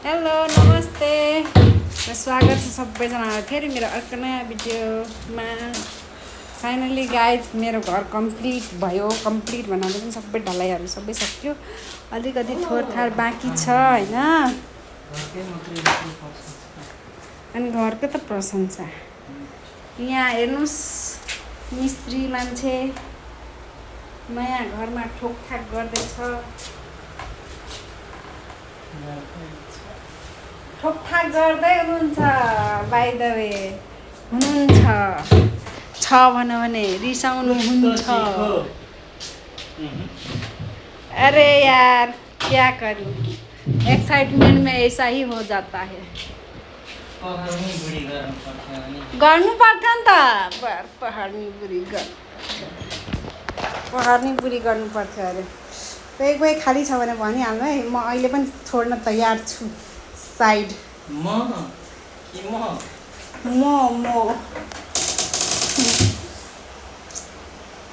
Hello नमस्ते स्वागत छ सबैजनालाई फेरि मेरो अर्को नयाँ भिडियोमा। फाइनली गाइज मेरो घर कम्प्लिट भयो। कम्प्लिट भन्नाले पनि सबै ढलाइहरू सबै सक्यो, अलिकति थोरथार बाँकी छ होइन। अनि घरको त प्रशंसा यहाँ हेर्नुहोस्, मिस्त्री मान्छे नयाँ घरमा ठोकठाक गर्दैछ। ठोकठाक गर्दै हुनुहुन्छ, बाइ द वे हुनुहुन्छ। छ भन्यो भने रिसाउनु हुन्छ। अरे यार क्या करूं, एक्साइटमेंट में ऐसा ही हो जाता है। गर्नु पर्छ नि त, पहाड्नी बुढी गर्नुपर्छ अरे। कोही खाली छ भने भनिहाल्नु है, म अहिले पनि छोड्न तयार छु। साइड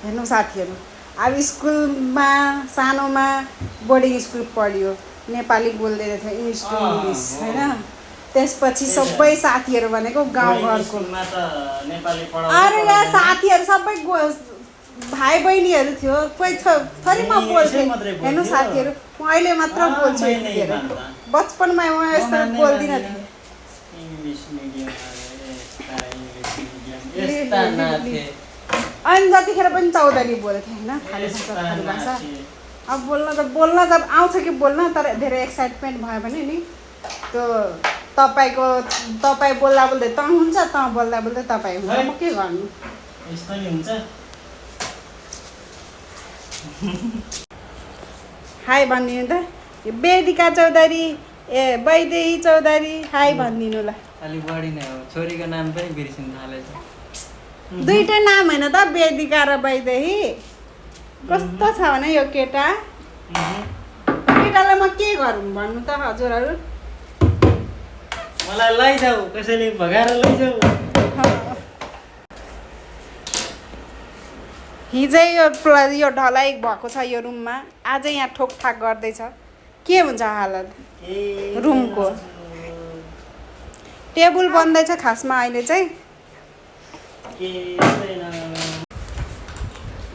हेर्नु साथीहरू, अब स्कुलमा सानोमा बोर्डिङ स्कुल पढ्यो, नेपाली बोल्दैन थियो, इङ्ग्लिस टु इङ्ग्लिस होइन। त्यसपछि सबै साथीहरू भनेको गाउँघरको, अरे यार साथीहरू सबै भाइ बहिनीहरू थियो। कोही थोरै म बोल्थेँ। हेर्नु साथीहरू, म अहिले मात्र बोल्छु। बचपनमा म यस्तो बोल्दिनँ थिएँ। अनि जतिखेर पनि चौधरी बोल्थेँ होइन, खाली भाषा। अब बोल्न जब आउँछ कि बोल्न, तर धेरै एक्साइटमेन्ट भयो भने नि त्यो तपाईँ बोल्दा बोल्दै त हुन्छ, त बोल्दा बोल्दै तपाईँ हुन्छ। म के गर्नु, यस्तो नि हुन्छ। हाई भनिदिनु त, वेदिका चौधरी, वैदेही चौधरी, हाई भनिदिनु ल। अलि बढी नै हो, छोरीको नाम पनि बिर्सिनु थालेछ। दुईटै नाम होइन त, वेदिका र वैदेही। कस्तो छ भने यो केटा, केटालाई म के गरौँ भन्नु त हजुरहरू। मलाई लैजाऊ, कसैले भगाएर लैजाऊ। हिजै यो ढलाइ भएको छ यो रुममा, आजै यहाँ ठोकठाक गर्दैछ। के हुन्छ हालत रुमको। टेबल बन्दैछ खासमा अहिले चाहिँ।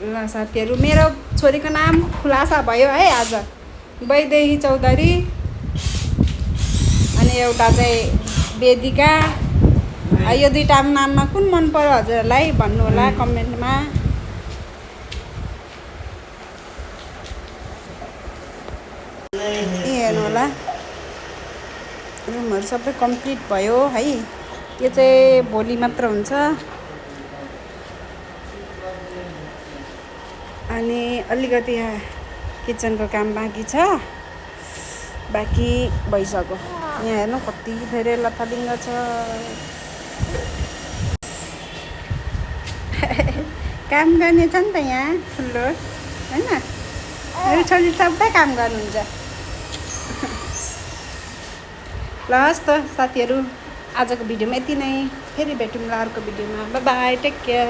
ल साथीहरू, मेरो छोरीको नाम खुलासा भयो है आज, वैदेही चौधरी। अनि एउटा चाहिँ वेदिका। यो दुईवटा नाममा कुन मन पर्यो हजुरहरूलाई भन्नु होला कमेन्टमा। हेर्नु होला, रुमहरू सबै कम्प्लिट भयो है। यो चाहिँ भोलि मात्र हुन्छ। अनि अलिकति यहाँ किचनको काम बाँकी छ, बाँकी भइसक्यो। यहाँ हेर्नु कति धेरै लथालिङ्ग छ। काम गर्ने छ नि त यहाँ ठुलो होइन, मेरो छोरी सबै काम गर्नुहुन्छ। ल हस् त साथीहरू, आजको भिडियोमा यति नै। फेरि भेटौँला अर्को भिडियोमा। Bye bye, take care.